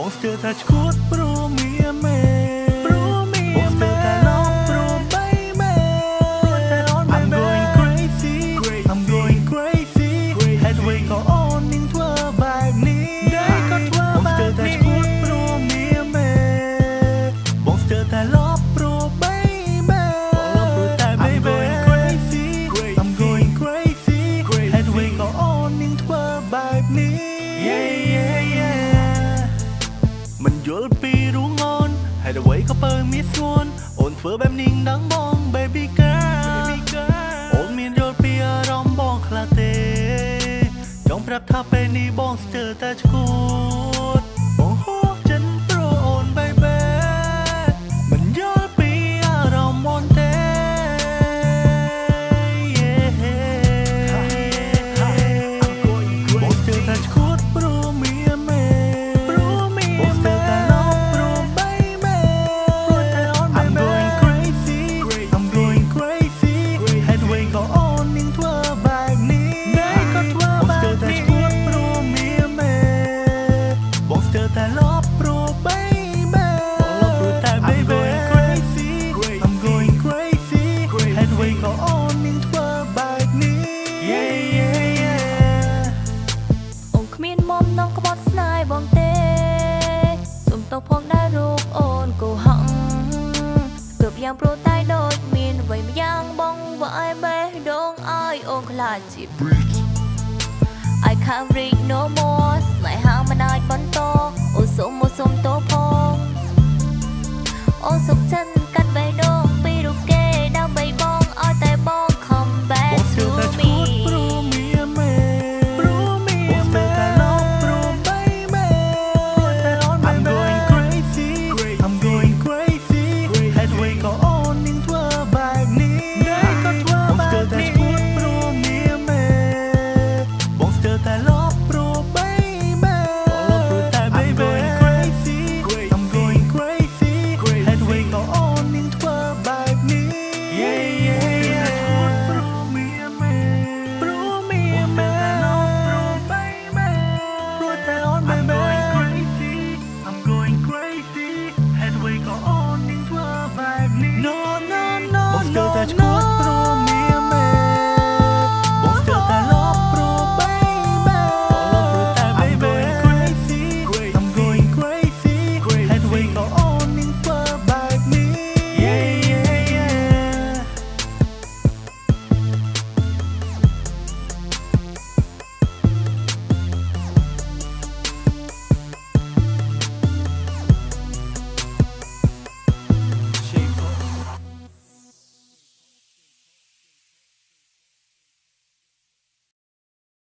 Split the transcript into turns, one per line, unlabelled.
Monster touch good bro me a man Monster that love bro baby I'm going crazy I'm going crazy Headway go on into a vibeนี้Monster touch good bro me a man Monster that love bro baby I'm going crazy I'm going crazy Headway go on into a vibeนี้ มันយល់ពីរូងងន់ហើយអ្វីក៏ពើមានស្ងួនអូនធ្វើបែបនេះដឹងបង baby girl អូនមានយល់ពីអារម្មណ៍បងខ្លះទេចង់ប្រាប់ថាពេលនេះបងស្ទើរតែឈួតបងហួសចិនព្រោះអូន baby មិនយល់ពីអារម្មណ៍អូនទេបងស្ទើរតែឈួតព្រោះមានមែនแต่ลบโปร baby I'm going crazy I'm going crazy Headway go on into a vibe นี้
អូនគ្មានមុំនងក្បត់ស្នេហ៍បងទេសុំតោផងដែររូបអូនគូហងគ្រប់យ៉ាងព្រោះតែដូចមានអ្វីម្យ៉ាងបងវាយបេះដូងឲ្យអូនខ្លាចជា I can't read no more ស្នេហាមិនអាចបន្តអូនសុំតោផងអូនសុខចិត្ត